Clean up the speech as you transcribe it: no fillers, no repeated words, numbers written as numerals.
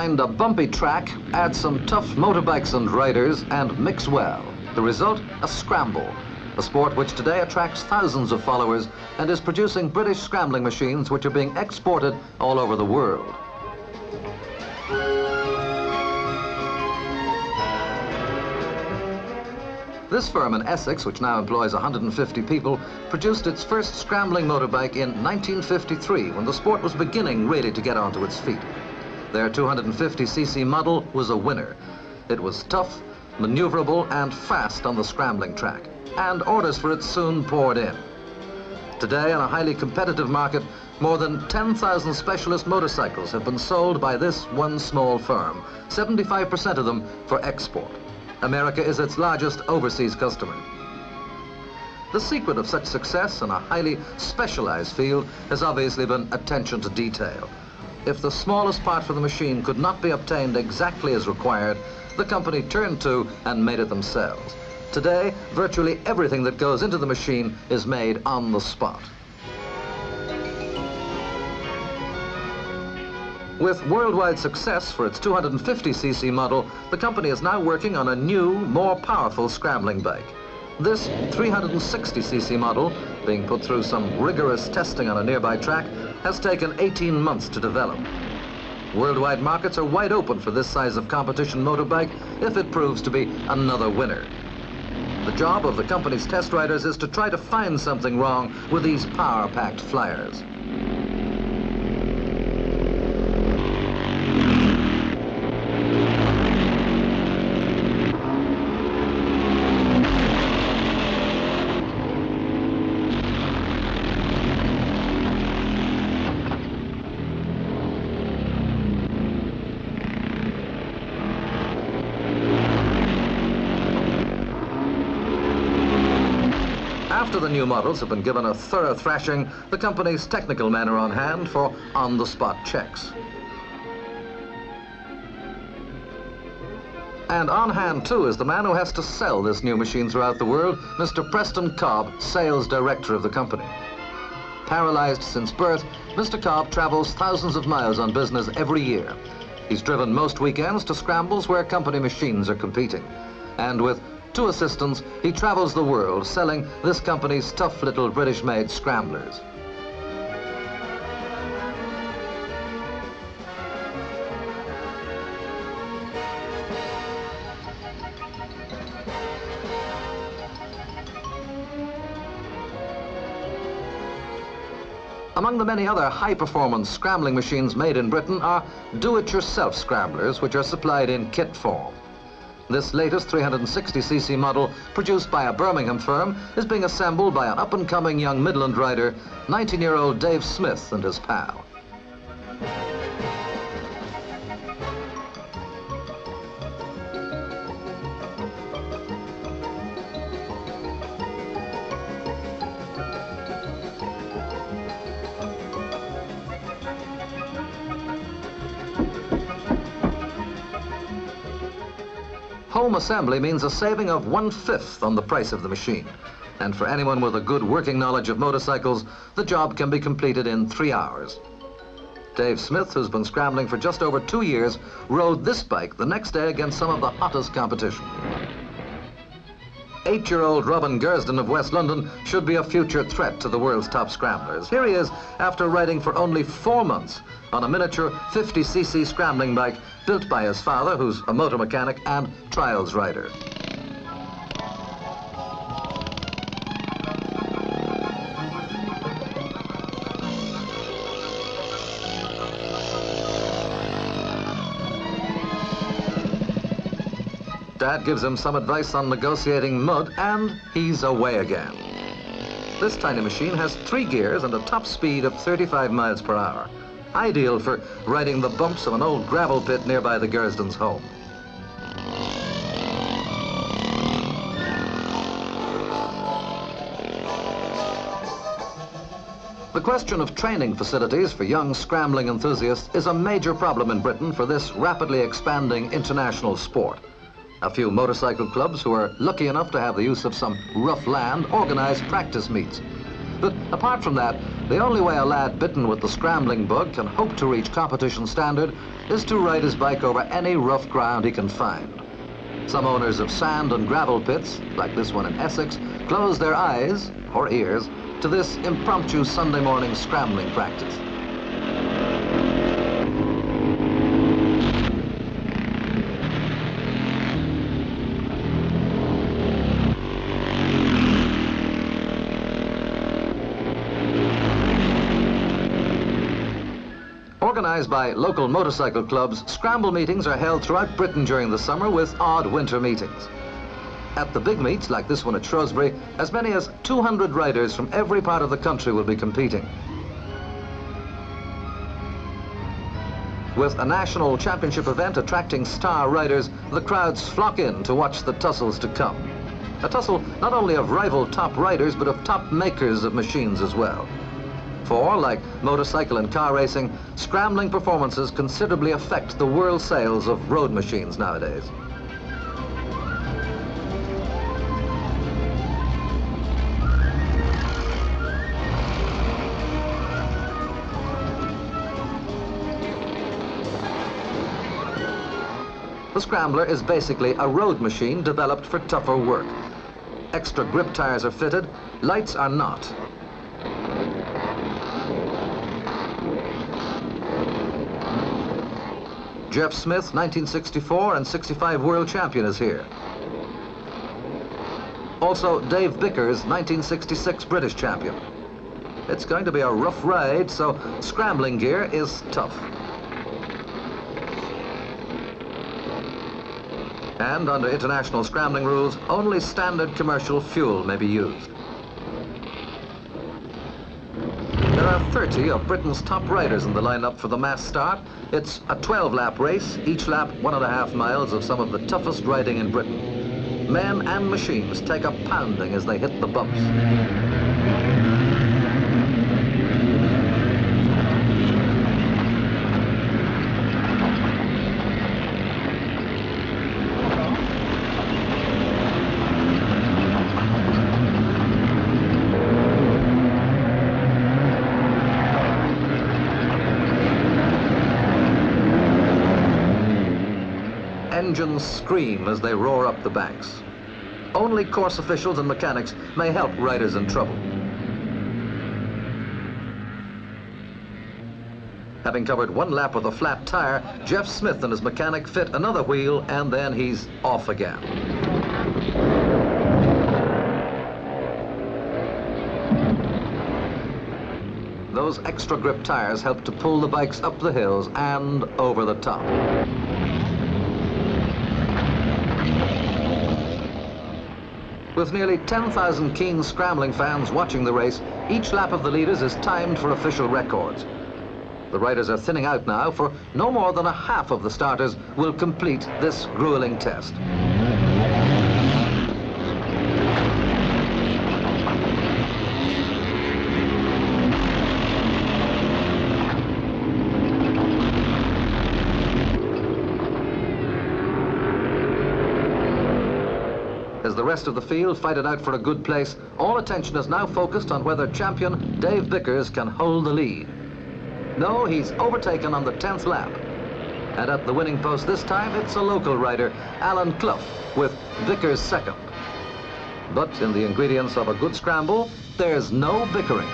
Find a bumpy track, add some tough motorbikes and riders, and mix well. The result, a scramble. A sport which today attracts thousands of followers and is producing British scrambling machines which are being exported all over the world. This firm in Essex, which now employs 150 people, produced its first scrambling motorbike in 1953 when the sport was beginning really to get onto its feet. Their 250cc model was a winner. It was tough, maneuverable and fast on the scrambling track, and orders for it soon poured in. Today, in a highly competitive market, more than 10,000 specialist motorcycles have been sold by this one small firm, 75% of them for export. America is its largest overseas customer. The secret of such success in a highly specialized field has obviously been attention to detail. If the smallest part for the machine could not be obtained exactly as required, the company turned to and made it themselves. Today, virtually everything that goes into the machine is made on the spot. With worldwide success for its 250cc model, the company is now working on a new, more powerful scrambling bike. This 360cc model, being put through some rigorous testing on a nearby track, has taken 18 months to develop. Worldwide markets are wide open for this size of competition motorbike if it proves to be another winner. The job of the company's test riders is to try to find something wrong with these power-packed flyers. After the new models have been given a thorough thrashing, the company's technical men are on hand for on-the-spot checks. And on hand, too, is the man who has to sell this new machine throughout the world, Mr. Preston Cobb, sales director of the company. Paralyzed since birth, Mr. Cobb travels thousands of miles on business every year. He's driven most weekends to scrambles where company machines are competing. And with 2 assistants, he travels the world selling this company's tough little British-made scramblers. Among the many other high-performance scrambling machines made in Britain are do-it-yourself scramblers, which are supplied in kit form. This latest 360cc model, produced by a Birmingham firm, is being assembled by an up-and-coming young Midland rider, 19-year-old Dave Smith and his pal. Home assembly means a saving of 1/5 on the price of the machine. And for anyone with a good working knowledge of motorcycles, the job can be completed in 3 hours. Dave Smith, who's been scrambling for just over 2 years, rode this bike the next day against some of the hottest competition. 8-year-old Robin Gersden of West London should be a future threat to the world's top scramblers. Here he is after riding for only 4 months on a miniature 50cc scrambling bike built by his father, who's a motor mechanic and trials rider. Dad gives him some advice on negotiating mud, and he's away again. This tiny machine has 3 gears and a top speed of 35 miles per hour. Ideal for riding the bumps of an old gravel pit nearby the Gersden's home. The question of training facilities for young scrambling enthusiasts is a major problem in Britain for this rapidly expanding international sport. A few motorcycle clubs who are lucky enough to have the use of some rough land organize practice meets. But apart from that, the only way a lad bitten with the scrambling bug can hope to reach competition standard is to ride his bike over any rough ground he can find. Some owners of sand and gravel pits, like this one in Essex, close their eyes, or ears, to this impromptu Sunday morning scrambling practice. Organized by local motorcycle clubs, scramble meetings are held throughout Britain during the summer with odd winter meetings. At the big meets, like this one at Shrewsbury, as many as 200 riders from every part of the country will be competing. With a national championship event attracting star riders, the crowds flock in to watch the tussles to come. A tussle not only of rival top riders, but of top makers of machines as well. For, like motorcycle and car racing, scrambling performances considerably affect the world sales of road machines nowadays. The Scrambler is basically a road machine developed for tougher work. Extra grip tires are fitted, lights are not. Jeff Smith, 1964 and 65 world champion, is here. Also, Dave Bickers, 1966 British champion. It's going to be a rough ride, so scrambling gear is tough. And under international scrambling rules, only standard commercial fuel may be used. There are 30 of Britain's top riders in the lineup for the mass start. It's a 12-lap race, each lap 1.5 miles of some of the toughest riding in Britain. Men and machines take a pounding as they hit the bumps. Engines scream as they roar up the banks. Only course officials and mechanics may help riders in trouble. Having covered one lap with a flat tire, Jeff Smith and his mechanic fit another wheel, and then he's off again. Those extra grip tires help to pull the bikes up the hills and over the top. With nearly 10,000 keen scrambling fans watching the race, each lap of the leaders is timed for official records. The riders are thinning out now, for no more than a half of the starters will complete this grueling test. As the rest of the field fight it out for a good place, all attention is now focused on whether champion Dave Bickers can hold the lead. No, he's overtaken on the 10th lap. And at the winning post this time, it's a local rider, Alan Clough, with Bickers second. But in the ingredients of a good scramble, there's no bickering.